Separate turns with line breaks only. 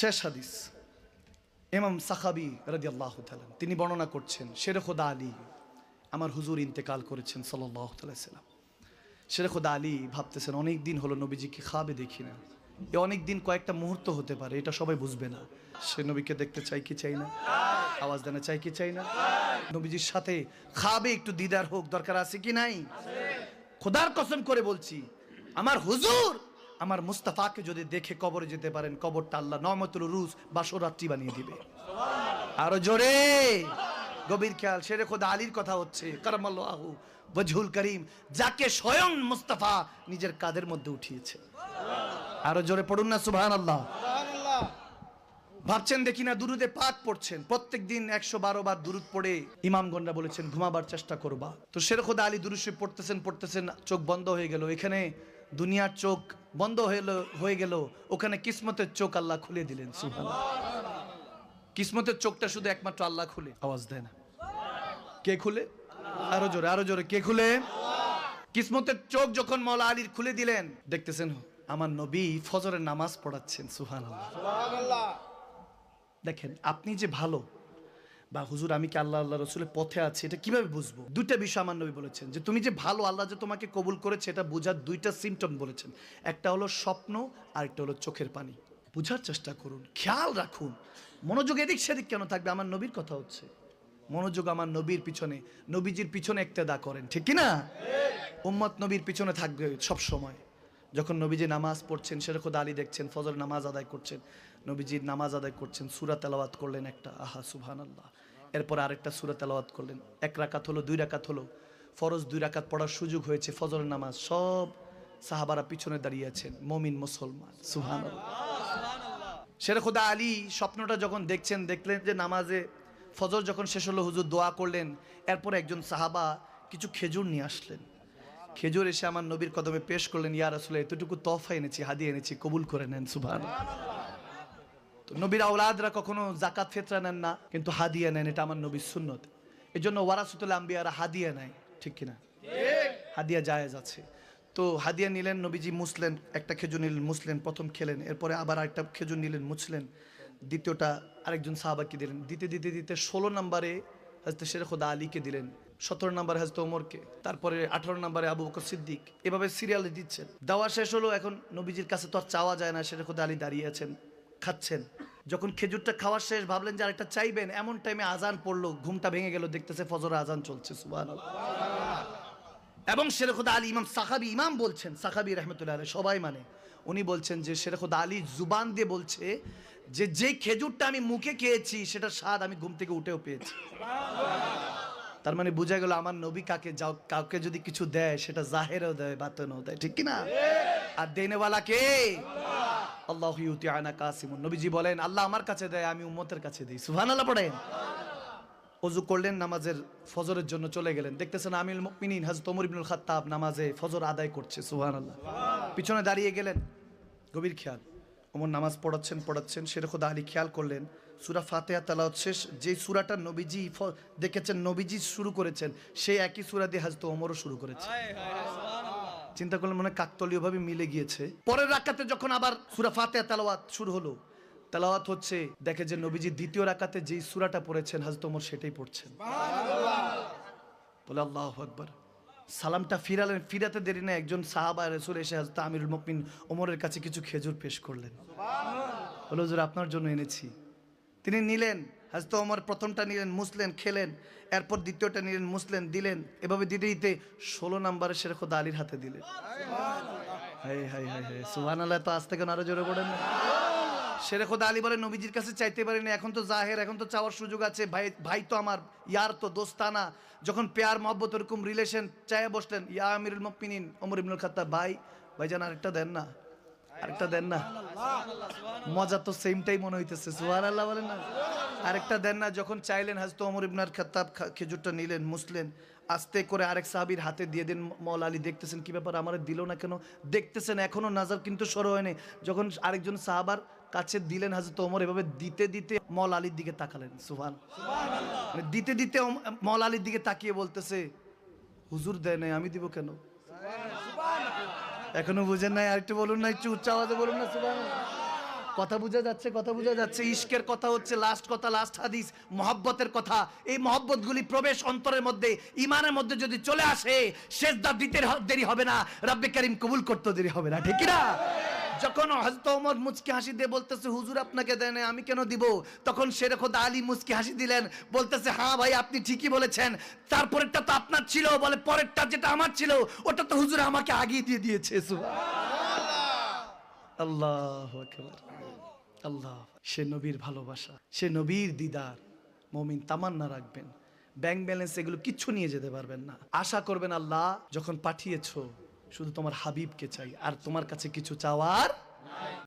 শেষ হাদিস ইমাম সাখাবী রাদিয়াল্লাহু তাআলা তিনি বর্ণনা করছেন, শেরে খোদা আলী আমার হুজুর ইন্তেকাল করেছেন সাল্লাল্লাহু আলাইহি ওয়াসাল্লাম। শেরে খোদা আলী ভাবতেছেন অনেক দিন হলো নবীজিকে খাবে দেখি না, এ অনেক দিন কয়েকটা মুহূর্ত হতে পারে, এটা সবাই বুঝবে না। সে নবীকে দেখতে চাই কি চাই না, আওয়াজ দেনা চাই কি চাই না, নবীজির সাথে খাবে একটু দিদার হোক, দরকার আছে কি নাই? খোদার কসম করে বলছি, আমার হুজুর আমার মুস্তাফাকে যদি দেখে কবরে যেতে পারেন, কবরটা আল্লাহ নওমাতুল রুজ বাসরাত্রি বানিয়ে দিবে। আরো জোরে গভীর খেয়াল, শেরে খোদা আলীর কথা হচ্ছে কারামাল্লাহু ওয়াজহুল করিম, যাকে স্বয়ং মুস্তাফা নিজের কাঁধের মধ্যে উঠিয়েছে। আরো জোরে পড়ুন না সুবহানাল্লাহ। ভাবছেন দেখি না দুরুদে পাক পড়ছেন, প্রত্যেকদিন 112 বার দুরুদ পড়ে ইমামগণরা বলেছেন ঘুমাবার চেষ্টা করবা। তো শেরে খোদা আলী দুরুদ শরীফ পড়তেছেন, চোখ বন্ধ হয়ে গেল। এখানে দুনিয়ার চোখ বন্ধ হয়ে গেল, ওখানে কিসমতের চোখ আল্লাহ খুলে দিলেন। সুবহানাল্লাহ। কিসমতের চোখটা শুধু একমাত্র আল্লাহ খুলে। আওয়াজ দেয় না, কে খুলে? আরো জোরে, আরো জোরে, কে খুলে? কিসমতের চোখ যখন মাওলা আলীর খুলে দিলেন, দেখতেছেন আমার নবী ফজরের নামাজ পড়াচ্ছেন। সুবহানাল্লাহ। দেখেন আপনি যে ভালো বা হুজুর আমি কি আল্লাহ রসুলের পথে আছি এটা কিভাবে বুঝবো? দুইটা বিষয় আমার নবী বলেছেন, যে তুমি যে ভালো, আল্লাহ যে তোমাকে কবুল করেছে এটা বোঝার দুইটা সিমটম বলেছেন। একটা হলো স্বপ্ন, আর একটা হলো চোখের পানি। বুঝার চেষ্টা করুন, খেয়াল রাখুন, মনোযোগ এদিক সেদিক কেন থাকবে? আমার নবীর কথা হচ্ছে, মনোযোগ আমার নবীর পিছনে, নবীজির পিছনে ইক্তেদা করেন, ঠিক কি না? উম্মত নবীর পিছনে থাকবে সব সময়। যখন নবীজি নামাজ পড়ছেন, শেরে খোদা আলী দেখছেন ফজর নামাজ আদায় করছেন, নবীজির নামাজ আদায় করছেন, সূরা তেলাওয়াত করলেন একটা, আহা সুবহানাল্লাহ। এরপর আরেকটা সূরা তেলাওয়াত করলেন, 1 রাকাত হলো, 2 রাকাত হলো, ফরজ 2 রাকাত পড়ার সুযোগ হয়েছে, ফজরের নামাজ। সব সাহাবারা পিছনে দাঁড়িয়ে আছেন, মুমিন মুসলমান। সুবহানাল্লাহ। শেরে খোদা আলী স্বপ্নটা যখন দেখলেন যে নামাজে ফজর যখন শেষ হলো, হুজুর দোয়া করলেন, এরপর একজন সাহাবা কিছু খেজুর নিয়ে আসলেন। খেজুর এসে আমার নবীর কদমে পেশ করলেন, ইয়া রাসূলুল্লাহ এতটুকু তোহফা এনেছি, হাদিয়া এনেছি, কবুল করে নেন। সুবহানাল্লাহ। তো নবীর আওলাদরা কখনো যাকাত ফিতরা নেন না, কিন্তু হাদিয়া নেন, এটা আমার নবীর সুন্নত। এজন্য ওয়ারাসাতুল আম্বিয়ারা হাদিয়া নেয়, ঠিক কিনা? হাদিয়া জায়েজ আছে। তো হাদিয়া নিলেন, নবীজি মুছলেন, একটা খেজুর নিলেন, মুছলেন, প্রথম খেলেন, এরপরে আবার আরেকটা খেজুর নিলেন, মুছলেন, দ্বিতীয়টা আরেকজন সাহাবাকে দিলেন, দিতে 16 নম্বরে হযরত শেরে খোদা আলীকে দিলেন, 17 নম্বরে হযরত ওমরকে, তারপরে 18 নম্বরে আবু বকর সিদ্দিক, এভাবে সিরিয়ালে দিচ্ছেন। দেওয়া শেষ হলো, এখন নবীজির কাছে তো আর চাওয়া যায় না, শেরে খোদা আলী দাঁড়িয়ে আছেন, খাচ্ছেন। যখন খেজুরটা খাওয়া শেষ, ভাবলেন যে আরেকটা চাইবেন, এমন টাইমে আজান পড়লো, ঘুমটা ভেঙে গেল, দেখতেছে ফজরের আজান চলছে। সুবহানাল্লাহ। এবং শেরে খোদা আলী, ইমাম সাখাবী, ইমাম বলছেন, সাখাবী রাহমাতুল্লাহ আলাইহি সবাই মানে, উনি বলছেন যে শেরে খোদা আলী জুবান দিয়ে বলছে যে যে খেজুরটা আমি মুখে খেয়েছি সেটার স্বাদ আমি ঘুম থেকে উঠেও পেয়েছি। তার মানে বোঝা গেল আমার নবী কাউকে যদি কিছু দেয় সেটা জাহেরও দেয়, বাতেনও দেয়, ঠিক কি না? আর দেনেওয়ালা কে? আল্লাহু ইউতিআনা কাসিমুন। নবীজি বলেন আল্লাহ আমার কাছে দেয়, আমি উম্মতের কাছে দিই। সুবহানাল্লাহ পড়েন। ওযু করলেন, নামাজের ফজরের জন্য চলে গেলেন, দেখতেছেন আমিরুল মুমিনিন হযরত ওমর ইবনুল খাত্তাব নামাজে ফজর আদায় করছে। সুবহানাল্লাহ। পিছনে দাঁড়িয়ে গেলেন, গভীর খেয়াল, ওমর নামাজ পড়াচ্ছেন, শেরে খোদা আলী খেয়াল করলেন সূরা ফাতিহা তেলাওয়াত শেষ, যে সূরাটা নবীজি দেখেছেন নবীজি শুরু করেছেন, সেই একই সূরা দিয়ে হযরত ওমরও শুরু করেছে। চিন্তা করলেন মনে কাকতালীয়ভাবে মিলে গিয়েছে। পরের রাকাতে যখন আবার সূরা ফাতিহা তেলাওয়াত শুরু হলো, তেলাওয়াত হচ্ছে, দেখে যে নবীজি দ্বিতীয় রাকাতে যেই সূরাটা পড়েছেন হযরত ওমর সেটাই পড়ছেন। বলে আল্লাহু আকবার। সালামটা ফিরাতে দেরি না, একজন সাহাবা রাসূল এসে হযরত আমিরুল মুমিনিন ওমরের কাছে কিছু খেজুর পেশ করলেন। সুবহানাল্লাহ। বলে হুজুর আপনার জন্য এনেছি। তিনি নিলেন, হযরত ওমর প্রথমটা নিলেন, মুছলেন, খেলেন, এরপর দ্বিতীয়টা নিলেন, মুছলেন, দিলেন, এভাবে দিতে দিতে 16 নম্বরে শেরে খোদা আলীর হাতে দিলেন। হায় হায় হায় হায়, সুবহানাল্লাহ। তো আজ থেকে আরো জোরে পড়েন না। শেরে খোদা আলী বলেন নবীজির কাছে চাইতে পারিনি, এখন তো জাহের, এখন তো চাওয়ার সুযোগ আছে। ভাই তো আমার, ইয়ার তো দোস্তানা, যখন পেয়ার মহব্বত এরকম রিলেশন, চায়ে বসলেন, ইয়া আমিরুল মুমিনিন ওমর ইবনুল খাত্তাব, ভাইজান আরেকটা দেন না, আরেকটা দেন না। মজা তো সেমটাই মনে হইতেছে। সুবহানাল্লাহ বলেন না, আরেকটা দেন না। যখন চাইলেন হযরত ওমর ইবনুল খাত্তাব খেজুরটা নিলেন, মুছলেন, আস্তে করে আরেক সাহাবীর হাতে দিয়ে দেন। মাওলা আলী দেখতেছেন কি ব্যাপার, আমারে দিল না কেন, দেখতেছেন এখনো নাজার কিন্তু সর হয়নি। যখন আরেকজন সাহাবার কাছে দিলেন হযরত ওমর, এভাবে দিতে দিতে মাওলা আলীর দিকে তাকালেন। সুবহানাল্লাহ। মানে দিতে দিতে মাওলা আলীর দিকে তাকিয়ে বলতেছে হুজুর দেয় নাই, আমি দিব কেন? সুবহানাল্লাহ। এখনো বুঝেন নাই? আরেকটু বলুন না, একটু উচ্চ আওয়াজে বলুন না সুবহানাল্লাহ। কথা বোঝা যাচ্ছে, কথা বোঝা যাচ্ছে। ইশকের কথা হচ্ছে লাস্ট কথা, লাস্ট হাদিস, মহব্বতের কথা। এই মহব্বতগুলি প্রবেশ অন্তরের মধ্যে, ইমানের মধ্যে যদি চলে আসে, সেজদা দিতে দেরি হবে না, রব্বে কারীম কবুল করতে দেরি হবে না, ঠিক কি না? যখন হযরত ওমর মুচকি হাসি দিয়ে বলতেছে হুজুর আপনাকে দেন, আমি কেন দিব, তখন শের খোদা আলী মুচকি হাসি দিলেন, বলতেছে হ্যাঁ ভাই আপনি ঠিকই বলেছেন, তারপরেরটা তো আপনার ছিল, বলে পরেরটা যেটা আমার ছিল ওটা তো হুজুর আমাকে আগিয়ে দিয়ে দিয়েছে। আল্লাহু আকবার, আল্লাহ। সে নবীর ভালোবাসা, সে নবীর দিদার। মুমিন তামান্না রাখবেন, ব্যাংক ব্যালেন্স এগুলো কিচ্ছু নিয়ে যেতে পারবেন না। আশা করবেন আল্লাহ যখন পাঠিয়েছো শুধু তোমার হাবিবকে চাই, আর তোমার কাছে কিছু চাওয়ার